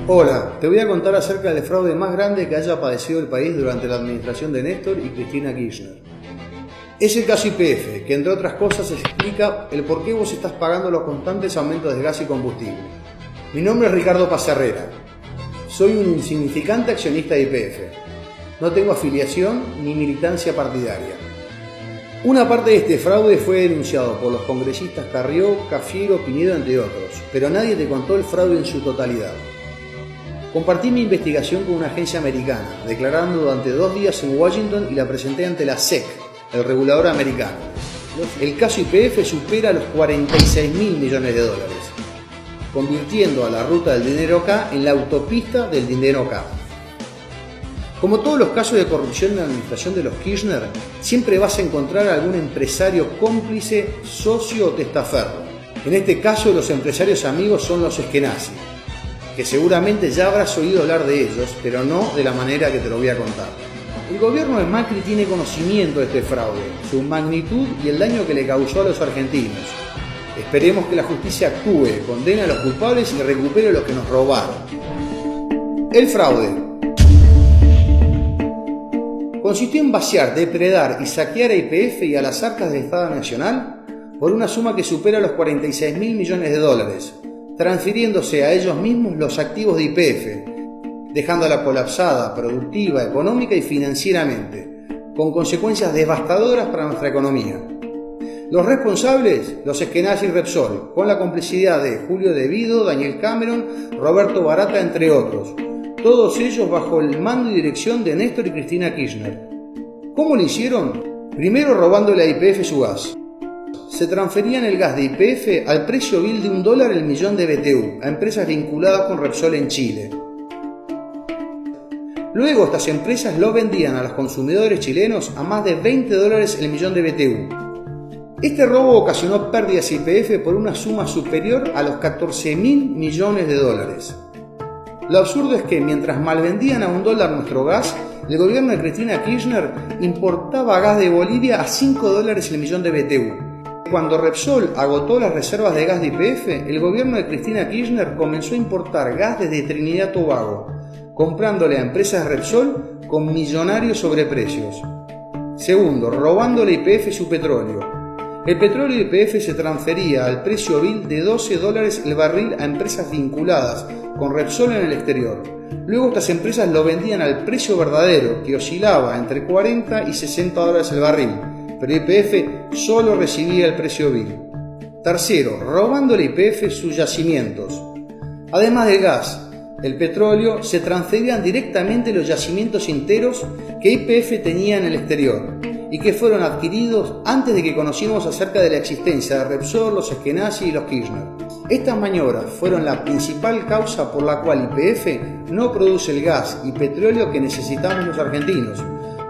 Hola, te voy a contar acerca del fraude más grande que haya padecido el país durante la administración de Néstor y Cristina Kirchner. Es el caso YPF, que entre otras cosas explica el por qué vos estás pagando los constantes aumentos de gas y combustible. Mi nombre es Ricardo Pazarrera. Soy un insignificante accionista de YPF. No tengo afiliación ni militancia partidaria. Una parte de este fraude fue denunciado por los congresistas Carrió, Cafiero, Pinedo, entre otros, pero nadie te contó el fraude en su totalidad. Compartí mi investigación con una agencia americana, declarando durante 2 días en Washington y la presenté ante la SEC, el regulador americano. El caso YPF supera los 46.000 millones de dólares, convirtiendo a la ruta del dinero K en la autopista del dinero K. Como todos los casos de corrupción en la administración de los Kirchner, siempre vas a encontrar algún empresario cómplice, socio o testaferro. En este caso, los empresarios amigos son los Eskenazi, que seguramente ya habrás oído hablar de ellos, pero no de la manera que te lo voy a contar. El gobierno de Macri tiene conocimiento de este fraude, su magnitud y el daño que le causó a los argentinos. Esperemos que la justicia actúe, condene a los culpables y recupere lo que nos robaron. El fraude consistió en vaciar, depredar y saquear a YPF y a las arcas del Estado Nacional por una suma que supera los 46.000 millones de dólares, transfiriéndose a ellos mismos los activos de YPF, dejándola colapsada, productiva, económica y financieramente, con consecuencias devastadoras para nuestra economía. Los responsables, los Eskenazi y Repsol, con la complicidad de Julio De Vido, Daniel Cameron, Roberto Barata, entre otros, todos ellos bajo el mando y dirección de Néstor y Cristina Kirchner. ¿Cómo lo hicieron? Primero robándole a YPF su gas. Se transferían el gas de YPF al precio vil de $1 el millón de BTU a empresas vinculadas con Repsol en Chile. Luego estas empresas lo vendían a los consumidores chilenos a más de $20 el millón de BTU. Este robo ocasionó pérdidas a YPF por una suma superior a los 14.000 millones de dólares. Lo absurdo es que mientras malvendían a $1 nuestro gas, el gobierno de Cristina Kirchner importaba gas de Bolivia a $5 el millón de BTU. Cuando Repsol agotó las reservas de gas de YPF, el gobierno de Cristina Kirchner comenzó a importar gas desde Trinidad y Tobago, comprándole a empresas Repsol con millonarios sobreprecios. Segundo, robándole a YPF su petróleo. El petróleo de YPF se transfería al precio vil de $12 el barril a empresas vinculadas con Repsol en el exterior. Luego estas empresas lo vendían al precio verdadero, que oscilaba entre $40 y $60 el barril, pero YPF solo recibía el precio vil. Tercero, robándole a YPF sus yacimientos. Además del gas, el petróleo, se transferían directamente los yacimientos enteros que YPF tenía en el exterior y que fueron adquiridos antes de que conociéramos acerca de la existencia de Repsol, los Eskenazi y los Kirchner. Estas maniobras fueron la principal causa por la cual YPF no produce el gas y petróleo que necesitamos los argentinos.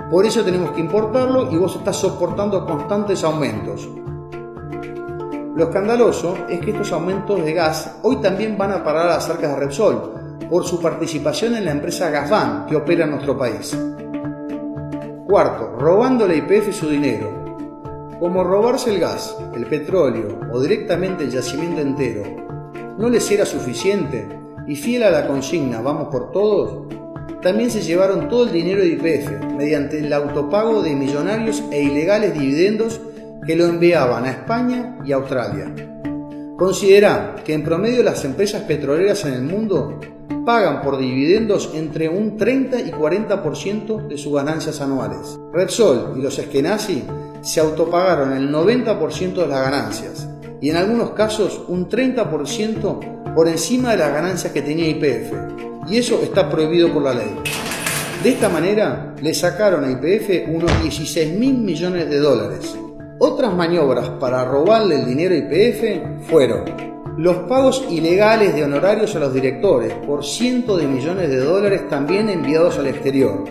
Por eso tenemos que importarlo y vos estás soportando constantes aumentos. Lo escandaloso es que estos aumentos de gas hoy también van a parar a las arcas de Repsol por su participación en la empresa Gasban que opera en nuestro país. Cuarto, robándole a YPF su dinero. Como robarse el gas, el petróleo o directamente el yacimiento entero no les era suficiente y fiel a la consigna "vamos por todos", también se llevaron todo el dinero de YPF mediante el autopago de millonarios e ilegales dividendos que lo enviaban a España y Australia. Considera que en promedio las empresas petroleras en el mundo pagan por dividendos entre un 30 y 40% de sus ganancias anuales. Repsol y los Eskenazi se autopagaron el 90% de las ganancias y en algunos casos un 30% por encima de las ganancias que tenía YPF, y eso está prohibido por la ley. De esta manera le sacaron a YPF unos 16.000 millones de dólares. Otras maniobras para robarle el dinero a YPF fueron los pagos ilegales de honorarios a los directores por cientos de millones de dólares también enviados al exterior.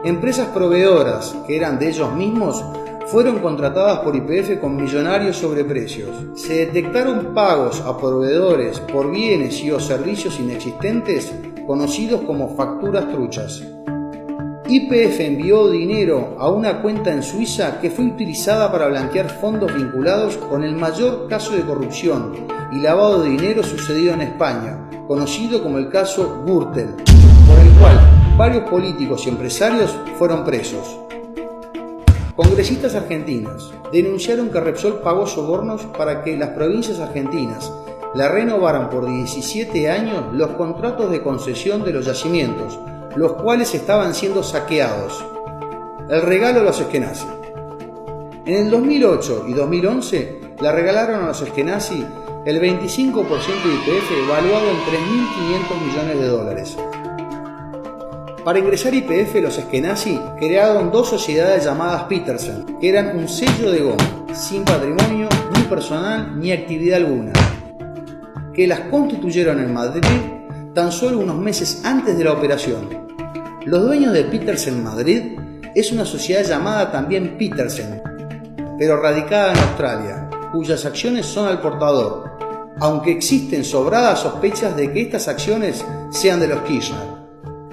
Empresas proveedoras que eran de ellos mismos fueron contratadas por YPF con millonarios sobreprecios. Se detectaron pagos a proveedores por bienes y o servicios inexistentes conocidos como facturas truchas. YPF envió dinero a una cuenta en Suiza que fue utilizada para blanquear fondos vinculados con el mayor caso de corrupción y lavado de dinero sucedido en España, conocido como el caso Gürtel, por el cual varios políticos y empresarios fueron presos. Congresistas argentinos denunciaron que Repsol pagó sobornos para que las provincias argentinas la renovaran por 17 años los contratos de concesión de los yacimientos, los cuales estaban siendo saqueados. El regalo a los Eskenazi. En el 2008 y 2011 le regalaron a los Eskenazi el 25% de YPF evaluado en 3.500 millones de dólares. Para ingresar a YPF, los Eskenazi crearon dos sociedades llamadas Petersen, que eran un sello de goma, sin patrimonio, ni personal, ni actividad alguna, que las constituyeron en Madrid tan solo unos meses antes de la operación. Los dueños de Petersen Madrid es una sociedad llamada también Petersen, pero radicada en Australia, cuyas acciones son al portador, aunque existen sobradas sospechas de que estas acciones sean de los Kirchner.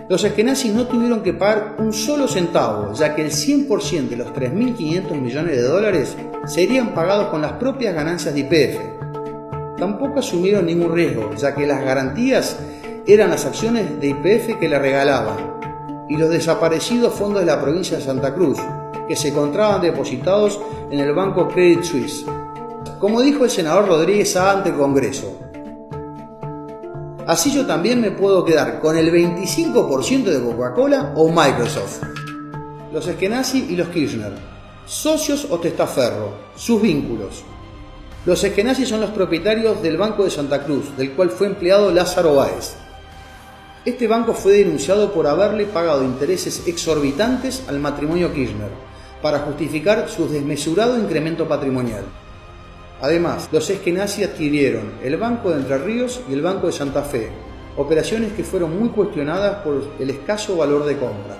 Los Eskenazi no tuvieron que pagar un solo centavo, ya que el 100% de los 3.500 millones de dólares serían pagados con las propias ganancias de YPF. Tampoco asumieron ningún riesgo, ya que las garantías eran las acciones de YPF que le regalaban y los desaparecidos fondos de la provincia de Santa Cruz, que se encontraban depositados en el banco Credit Suisse. Como dijo el senador Rodríguez ante el Congreso, así yo también me puedo quedar con el 25% de Coca-Cola o Microsoft. Los Eskenazi y los Kirchner, socios o testaferro, sus vínculos. Los Eskenazi son los propietarios del Banco de Santa Cruz, del cual fue empleado Lázaro Báez. Este banco fue denunciado por haberle pagado intereses exorbitantes al matrimonio Kirchner para justificar su desmesurado incremento patrimonial. Además, los Eskenazi adquirieron el Banco de Entre Ríos y el Banco de Santa Fe, operaciones que fueron muy cuestionadas por el escaso valor de compra.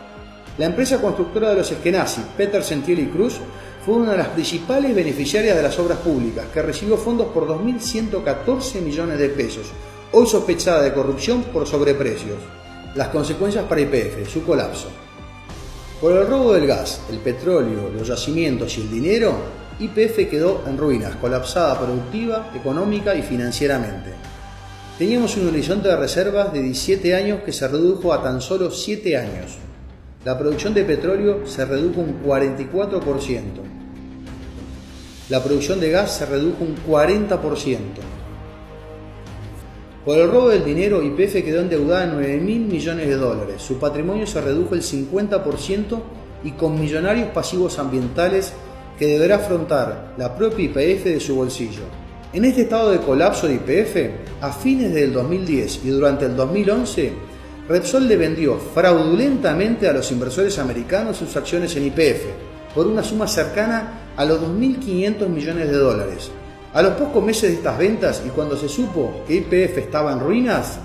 La empresa constructora de los Eskenazi, Petersen, Thiel y Cruz, fue una de las principales beneficiarias de las obras públicas, que recibió fondos por 2.114 millones de pesos, hoy sospechada de corrupción por sobreprecios. Las consecuencias para YPF, su colapso. Por el robo del gas, el petróleo, los yacimientos y el dinero, YPF quedó en ruinas, colapsada productiva, económica y financieramente. Teníamos un horizonte de reservas de 17 años que se redujo a tan solo 7 años. La producción de petróleo se redujo un 44%. La producción de gas se redujo un 40%. Por el robo del dinero, YPF quedó endeudada en 9.000 millones de dólares. Su patrimonio se redujo el 50% y con millonarios pasivos ambientales que deberá afrontar la propia YPF de su bolsillo. En este estado de colapso de YPF, a fines del 2010 y durante el 2011, Repsol le vendió fraudulentamente a los inversores americanos sus acciones en YPF por una suma cercana a los 2.500 millones de dólares. A los pocos meses de estas ventas y cuando se supo que YPF estaba en ruinas,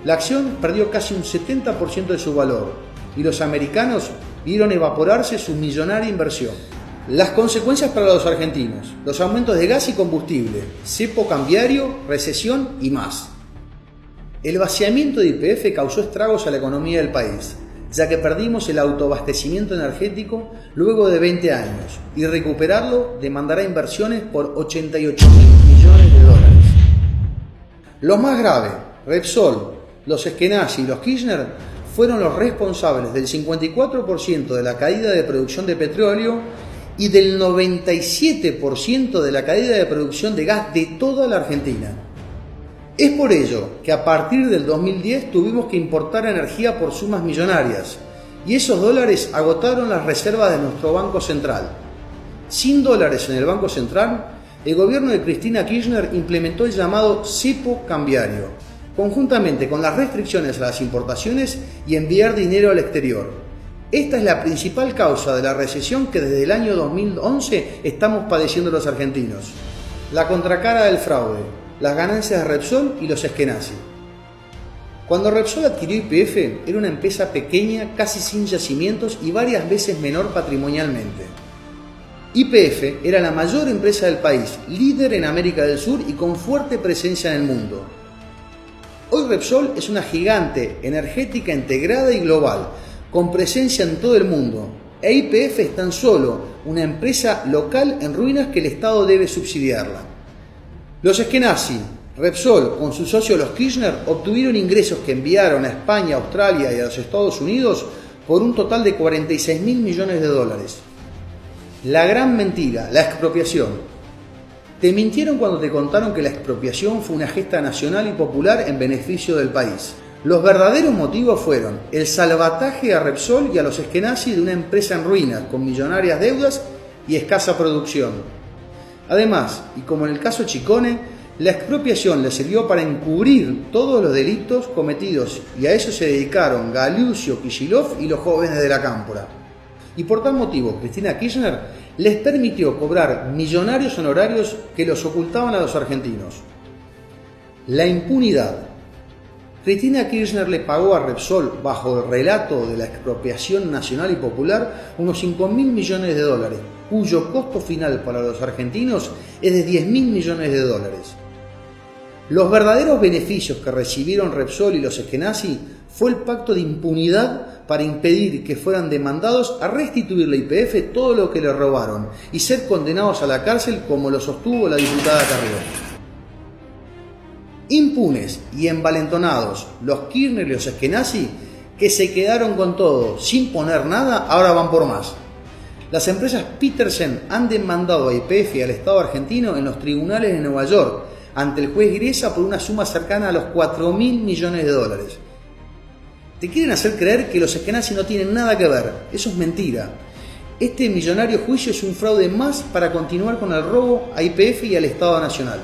la acción perdió casi un 70% de su valor y los americanos vieron evaporarse su millonaria inversión. Las consecuencias para los argentinos: los aumentos de gas y combustible, cepo cambiario, recesión y más. El vaciamiento de YPF causó estragos a la economía del país, ya que perdimos el autoabastecimiento energético luego de 20 años y recuperarlo demandará inversiones por 88.000 millones de dólares. Lo más grave, Repsol, los Eskenazi y los Kirchner fueron los responsables del 54% de la caída de producción de petróleo y del 97% de la caída de producción de gas de toda la Argentina. Es por ello que a partir del 2010 tuvimos que importar energía por sumas millonarias y esos dólares agotaron las reservas de nuestro Banco Central. Sin dólares en el Banco Central, el gobierno de Cristina Kirchner implementó el llamado cepo cambiario, conjuntamente con las restricciones a las importaciones y enviar dinero al exterior. Esta es la principal causa de la recesión que desde el año 2011 estamos padeciendo los argentinos. La contracara del fraude, las ganancias de Repsol y los Eskenazi. Cuando Repsol adquirió YPF, era una empresa pequeña, casi sin yacimientos y varias veces menor patrimonialmente. YPF era la mayor empresa del país, líder en América del Sur y con fuerte presencia en el mundo. Hoy Repsol es una gigante energética integrada y global, con presencia en todo el mundo, e YPF es tan solo una empresa local en ruinas que el Estado debe subsidiarla. Los Eskenazi, Repsol, con sus socios los Kirchner, obtuvieron ingresos que enviaron a España, Australia y a los Estados Unidos por un total de 46.000 millones de dólares. La gran mentira, la expropiación. Te mintieron cuando te contaron que la expropiación fue una gesta nacional y popular en beneficio del país. Los verdaderos motivos fueron el salvataje a Repsol y a los Eskenazi de una empresa en ruinas, con millonarias deudas y escasa producción. Además, y como en el caso Chicone, la expropiación le sirvió para encubrir todos los delitos cometidos, y a eso se dedicaron Galucio, Kicillof y los jóvenes de la Cámpora. Y por tal motivo, Cristina Kirchner les permitió cobrar millonarios honorarios que los ocultaban a los argentinos. La impunidad. Cristina Kirchner le pagó a Repsol, bajo el relato de la expropiación nacional y popular, unos 5.000 millones de dólares, cuyo costo final para los argentinos es de 10.000 millones de dólares. Los verdaderos beneficios que recibieron Repsol y los Eskenazi fue el pacto de impunidad para impedir que fueran demandados a restituir la YPF todo lo que le robaron y ser condenados a la cárcel, como lo sostuvo la diputada Carrió. Impunes y envalentonados los Kirchner y los Eskenazi, que se quedaron con todo sin poner nada, ahora van por más. Las empresas Petersen han demandado a YPF y al Estado argentino en los tribunales de Nueva York ante el juez Griesa por una suma cercana a los 4.000 millones de dólares. Te quieren hacer creer que los Eskenazi no tienen nada que ver. Eso es mentira. Este millonario juicio es un fraude más para continuar con el robo a YPF y al Estado Nacional.